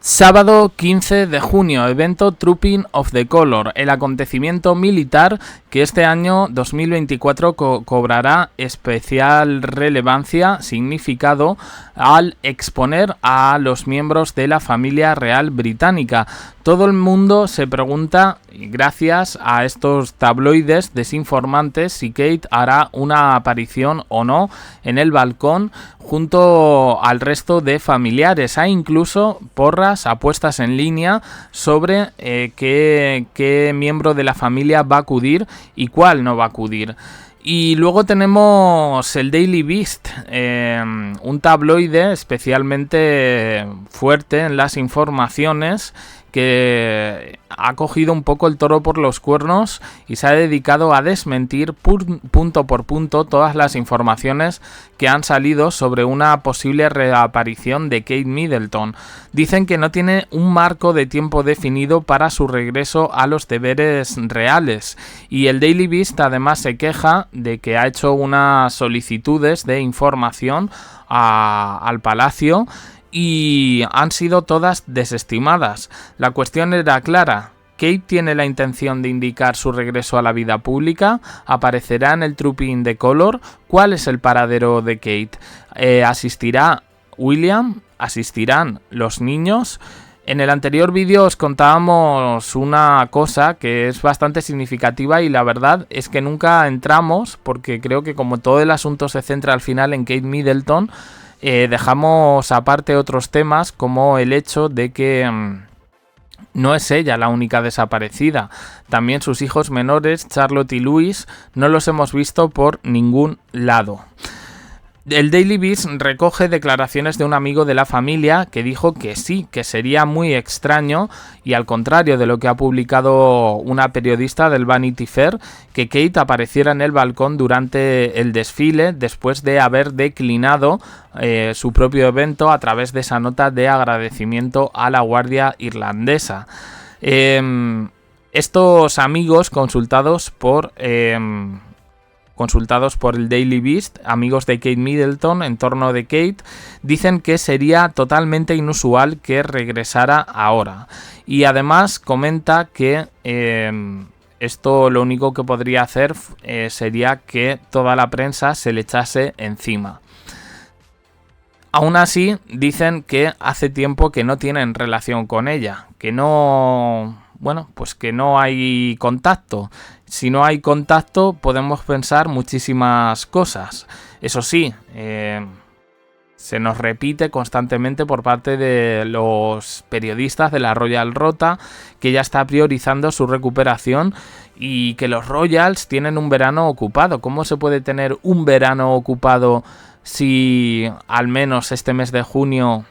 Sábado 15 de junio, evento Trooping of the Color, el acontecimiento militar que este año 2024 cobrará especial relevancia, significado, al exponer a los miembros de la familia real británica. Todo el mundo se pregunta, gracias a estos tabloides desinformantes, si Kate hará una aparición o no en el balcón junto al resto de familiares. Hay incluso porras, apuestas en línea sobre qué miembro de la familia va a acudir y cuál no va a acudir. Y luego tenemos el Daily Beast, un tabloide especialmente fuerte en las informaciones, que ha cogido un poco el toro por los cuernos y se ha dedicado a desmentir punto por punto todas las informaciones que han salido sobre una posible reaparición de Kate Middleton. Dicen que no tiene un marco de tiempo definido para su regreso a los deberes reales, y el Daily Beast además se queja de que ha hecho unas solicitudes de información al Palacio y han sido todas desestimadas. La cuestión era clara: Kate tiene la intención de indicar su regreso a la vida pública, aparecerá en el Trooping the Color, ¿cuál es el paradero de Kate? ¿Asistirá William? ¿Asistirán los niños? En el anterior vídeo os contábamos una cosa que es bastante significativa y la verdad es que nunca entramos, porque creo que como todo el asunto se centra al final en Kate Middleton, dejamos aparte otros temas, como el hecho de que no es ella la única desaparecida. También sus hijos menores, Charlotte y Louis, no los hemos visto por ningún lado. El Daily Beast recoge declaraciones de un amigo de la familia que dijo que sí, que sería muy extraño, y al contrario de lo que ha publicado una periodista del Vanity Fair, que Kate apareciera en el balcón durante el desfile después de haber declinado su propio evento a través de esa nota de agradecimiento a la Guardia Irlandesa. Estos amigos consultados por el Daily Beast, amigos de Kate Middleton, en torno de Kate, dicen que sería totalmente inusual que regresara ahora. Y además comenta que esto lo único que podría hacer sería que toda la prensa se le echase encima. Aún así, dicen que hace tiempo que no tienen relación con ella, que no hay contacto. Si no hay contacto, podemos pensar muchísimas cosas. Eso sí, se nos repite constantemente por parte de los periodistas de la Royal Rota que ya está priorizando su recuperación y que los Royals tienen un verano ocupado. ¿Cómo se puede tener un verano ocupado si al menos este mes de junio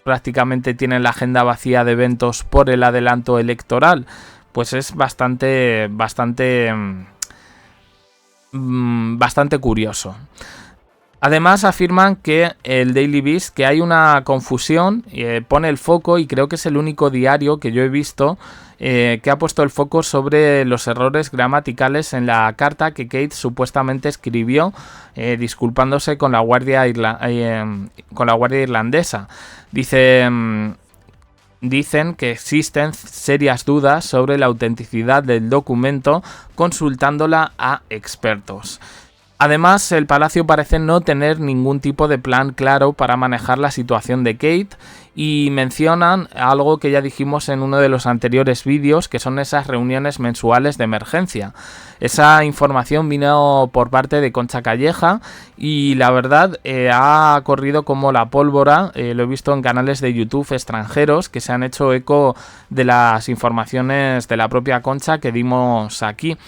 prácticamente tienen la agenda vacía de eventos por el adelanto electoral? Pues es bastante curioso. Además afirman que el Daily Beast, que hay una confusión, pone el foco, y creo que es el único diario que yo he visto que ha puesto el foco sobre los errores gramaticales en la carta que Kate supuestamente escribió disculpándose con la Guardia Irlandesa. Dicen que existen serias dudas sobre la autenticidad del documento, consultándola a expertos. Además, el Palacio parece no tener ningún tipo de plan claro para manejar la situación de Kate, y mencionan algo que ya dijimos en uno de los anteriores vídeos, que son esas reuniones mensuales de emergencia. Esa información vino por parte de Concha Calleja y la verdad ha corrido como la pólvora. Lo he visto en canales de YouTube extranjeros que se han hecho eco de las informaciones de la propia Concha que dimos aquí.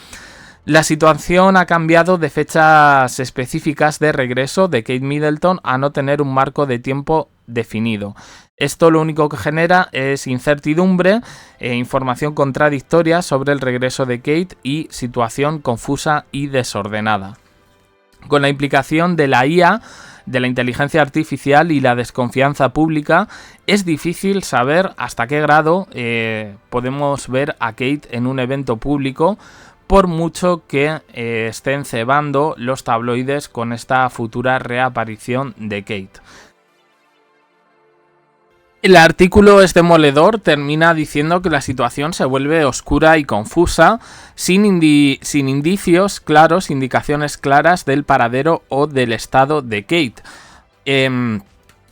La situación ha cambiado de fechas específicas de regreso de Kate Middleton a no tener un marco de tiempo definido. Esto lo único que genera es incertidumbre e información contradictoria sobre el regreso de Kate y situación confusa y desordenada. Con la implicación de la IA, de la inteligencia artificial y la desconfianza pública, es difícil saber hasta qué grado podemos ver a Kate en un evento público, por mucho que estén cebando los tabloides con esta futura reaparición de Kate. El artículo es demoledor, termina diciendo que la situación se vuelve oscura y confusa, sin indicios claros, indicaciones claras del paradero o del estado de Kate.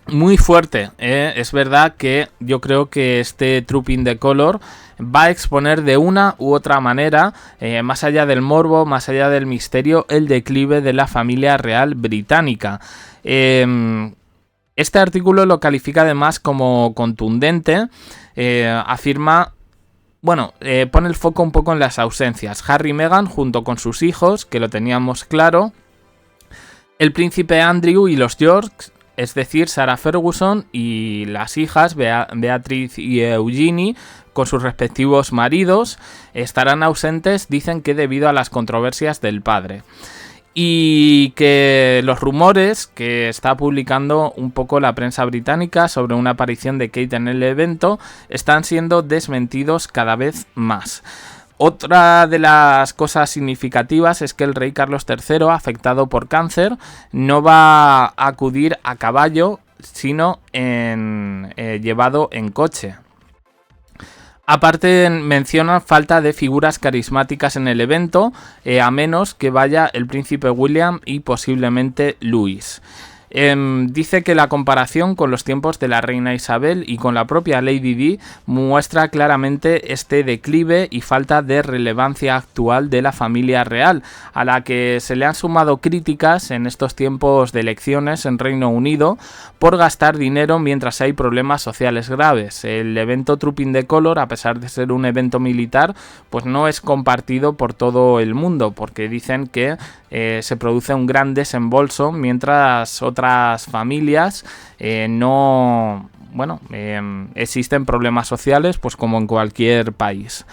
Muy fuerte, es verdad que yo creo que este Trooping the Color va a exponer de una u otra manera, más allá del morbo, más allá del misterio, el declive de la familia real británica. Este artículo lo califica además como contundente, afirma, pone el foco un poco en las ausencias. Harry y Meghan junto con sus hijos, que lo teníamos claro, el príncipe Andrew y los Yorks, es decir, Sarah Ferguson y las hijas Beatriz y Eugenie, con sus respectivos maridos, estarán ausentes, dicen que debido a las controversias del padre. Y que los rumores que está publicando un poco la prensa británica sobre una aparición de Kate en el evento están siendo desmentidos cada vez más. Otra de las cosas significativas es que el rey Carlos III, afectado por cáncer, no va a acudir a caballo, sino llevado en coche. Aparte menciona falta de figuras carismáticas en el evento, a menos que vaya el príncipe William y posiblemente Luis. Dice que la comparación con los tiempos de la reina Isabel y con la propia Lady Di muestra claramente este declive y falta de relevancia actual de la familia real, a la que se le han sumado críticas en estos tiempos de elecciones en Reino Unido por gastar dinero mientras hay problemas sociales graves. El evento Trooping the Color, a pesar de ser un evento militar, pues no es compartido por todo el mundo, porque dicen que se produce un gran desembolso mientras otras familias existen problemas sociales, pues como en cualquier país.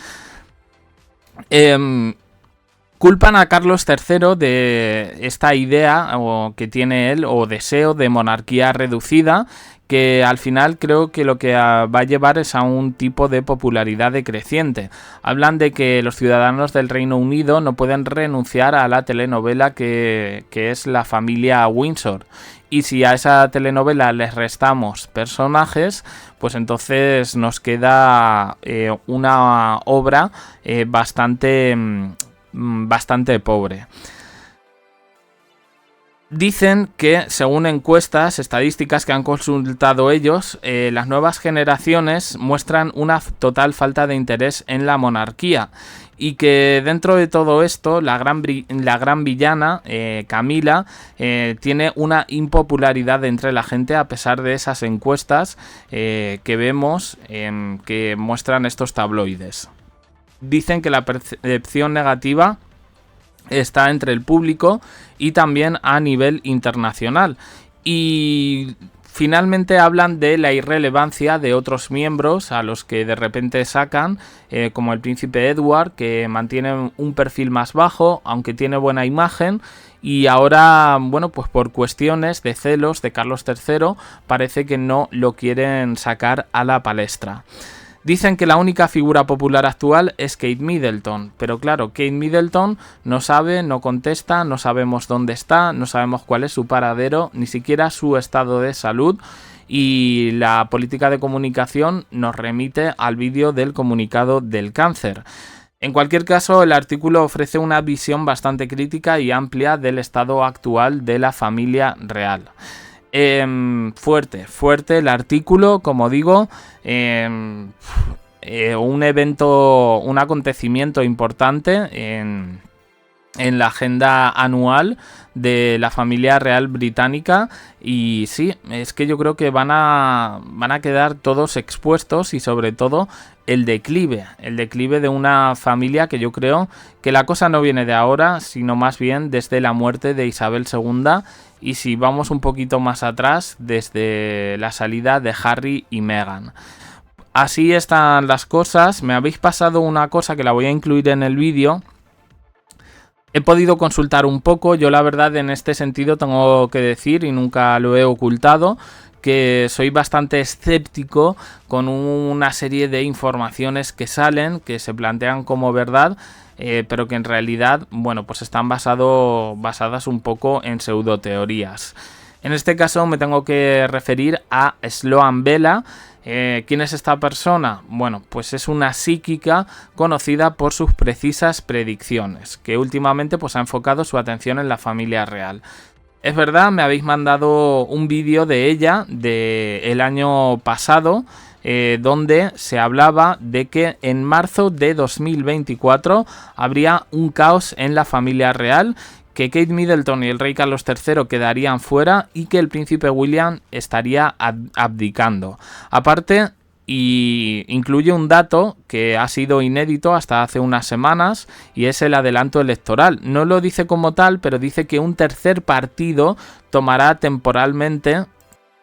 Culpan a Carlos III de esta idea que tiene él, o deseo de monarquía reducida, que al final creo que lo que va a llevar es a un tipo de popularidad decreciente. Hablan de que los ciudadanos del Reino Unido no pueden renunciar a la telenovela que es la familia Windsor. Y si a esa telenovela les restamos personajes, pues entonces nos queda una obra bastante pobre. Dicen que, según encuestas estadísticas que han consultado ellos, las nuevas generaciones muestran una total falta de interés en la monarquía y que dentro de todo esto la gran villana, Camila, tiene una impopularidad entre la gente a pesar de esas encuestas que vemos que muestran estos tabloides. Dicen que la percepción negativa está entre el público y también a nivel internacional. Y finalmente hablan de la irrelevancia de otros miembros a los que de repente sacan, como el príncipe Edward, que mantiene un perfil más bajo, aunque tiene buena imagen, y ahora, pues por cuestiones de celos de Carlos III, parece que no lo quieren sacar a la palestra. Dicen que la única figura popular actual es Kate Middleton, pero claro, Kate Middleton no sabe, no contesta, no sabemos dónde está, no sabemos cuál es su paradero, ni siquiera su estado de salud, y la política de comunicación nos remite al vídeo del comunicado del cáncer. En cualquier caso, el artículo ofrece una visión bastante crítica y amplia del estado actual de la familia real. Fuerte el artículo, como digo, un acontecimiento importante en la agenda anual de la familia real británica, y sí, es que yo creo que van a quedar todos expuestos, y sobre todo el declive de una familia que yo creo que la cosa no viene de ahora, sino más bien desde la muerte de Isabel II, y si vamos un poquito más atrás, desde la salida de Harry y Meghan. Así están las cosas. Me habéis pasado una cosa que la voy a incluir en el vídeo. He podido consultar un poco. Yo la verdad en este sentido tengo que decir, y nunca lo he ocultado, que soy bastante escéptico con una serie de informaciones que salen, que se plantean como verdad, pero que en realidad, pues están basadas un poco en pseudoteorías. En este caso me tengo que referir a Sloan Bella. ¿Quién es esta persona? Bueno, pues es una psíquica conocida por sus precisas predicciones, que últimamente pues ha enfocado su atención en la familia real. Es verdad, me habéis mandado un vídeo de ella del año pasado, donde se hablaba de que en marzo de 2024 habría un caos en la familia real, que Kate Middleton y el rey Carlos III quedarían fuera y que el príncipe William estaría abdicando. Aparte, y incluye un dato que ha sido inédito hasta hace unas semanas, y es el adelanto electoral. No lo dice como tal, pero dice que un tercer partido tomará temporalmente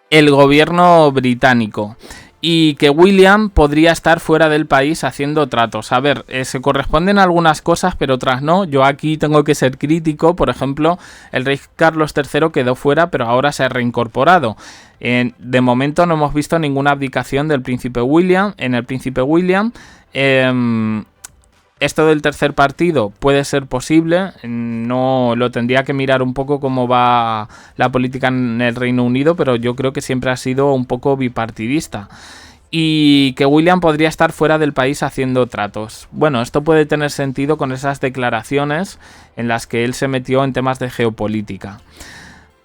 el gobierno británico y que William podría estar fuera del país haciendo tratos. A ver, se corresponden algunas cosas, pero otras no. Yo aquí tengo que ser crítico. Por ejemplo, el rey Carlos III quedó fuera, pero ahora se ha reincorporado. De momento no hemos visto ninguna abdicación del príncipe William. En el príncipe William, esto del tercer partido puede ser posible. No lo tendría que mirar un poco cómo va la política en el Reino Unido, pero yo creo que siempre ha sido un poco bipartidista. Y que William podría estar fuera del país haciendo tratos. Bueno, esto puede tener sentido con esas declaraciones en las que él se metió en temas de geopolítica.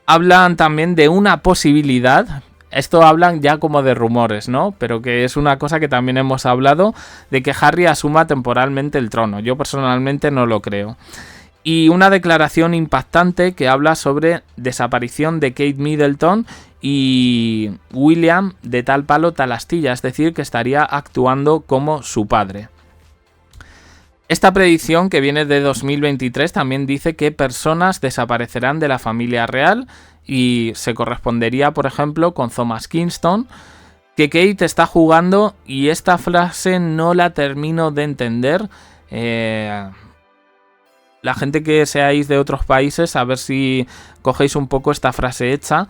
Hablan también de una posibilidad. Esto hablan ya como de rumores, ¿no? Pero que es una cosa que también hemos hablado, de que Harry asuma temporalmente el trono. Yo personalmente no lo creo. Y una declaración impactante que habla sobre desaparición de Kate Middleton y William de tal palo tal astilla, es decir, que estaría actuando como su padre. Esta predicción, que viene de 2023, también dice que personas desaparecerán de la familia real y se correspondería, por ejemplo, con Thomas Kingston, que Kate está jugando, y esta frase no la termino de entender. La gente que seáis de otros países, a ver si cogéis un poco esta frase hecha.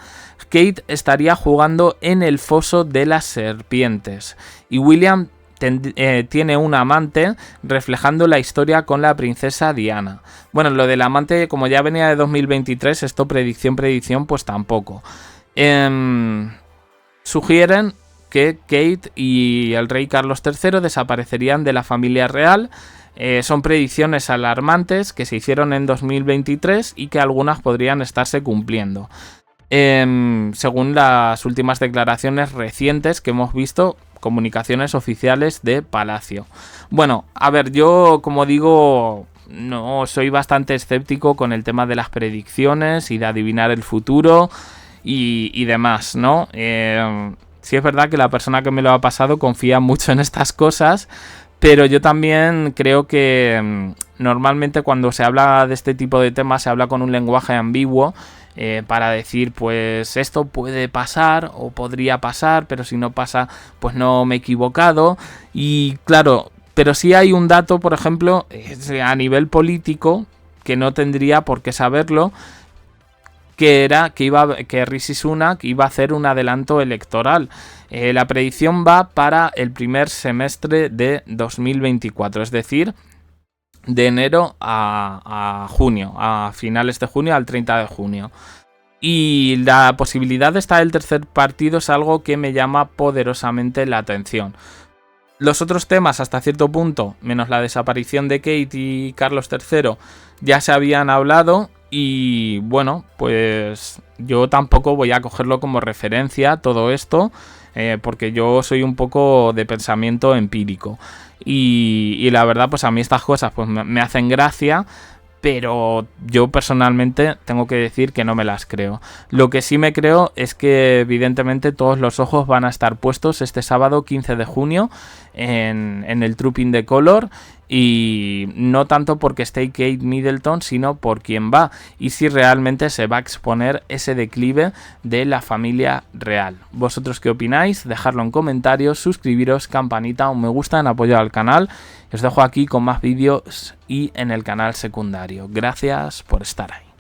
Kate estaría jugando en el foso de las serpientes y William tiene un amante, reflejando la historia con la princesa Diana. Bueno, lo del amante, como ya venía de 2023, esto predicción, pues tampoco. Sugieren que Kate y el rey Carlos III desaparecerían de la familia real. Son predicciones alarmantes que se hicieron en 2023 y que algunas podrían estarse cumpliendo. Según las últimas declaraciones recientes que hemos visto, comunicaciones oficiales de Palacio. Bueno, a ver, yo como digo, no soy bastante escéptico con el tema de las predicciones y de adivinar el futuro y demás, ¿no? Sí es verdad que la persona que me lo ha pasado confía mucho en estas cosas, pero yo también creo que normalmente cuando se habla de este tipo de temas se habla con un lenguaje ambiguo, para decir, pues esto puede pasar o podría pasar, pero si no pasa, pues no me he equivocado. Y claro, pero sí hay un dato, por ejemplo, a nivel político, que no tendría por qué saberlo, que era que Rishi Sunak iba a hacer un adelanto electoral. La predicción va para el primer semestre de 2024, es decir, de enero a junio, a finales de junio al 30 de junio. Y la posibilidad de estar el tercer partido es algo que me llama poderosamente la atención. Los otros temas, hasta cierto punto, menos la desaparición de Kate y Carlos III, ya se habían hablado. Y bueno, pues yo tampoco voy a cogerlo como referencia todo esto, porque yo soy un poco de pensamiento empírico. Y la verdad, pues a mí estas cosas pues me hacen gracia, pero yo personalmente tengo que decir que no me las creo. Lo que sí me creo es que evidentemente todos los ojos van a estar puestos este sábado 15 de junio en el Trooping the Colour, y no tanto porque esté Kate Middleton, sino por quién va y si realmente se va a exponer ese declive de la familia real. ¿Vosotros qué opináis? Dejadlo en comentarios, suscribiros, campanita, un me gusta en apoyo al canal. Os dejo aquí con más vídeos y en el canal secundario. Gracias por estar ahí.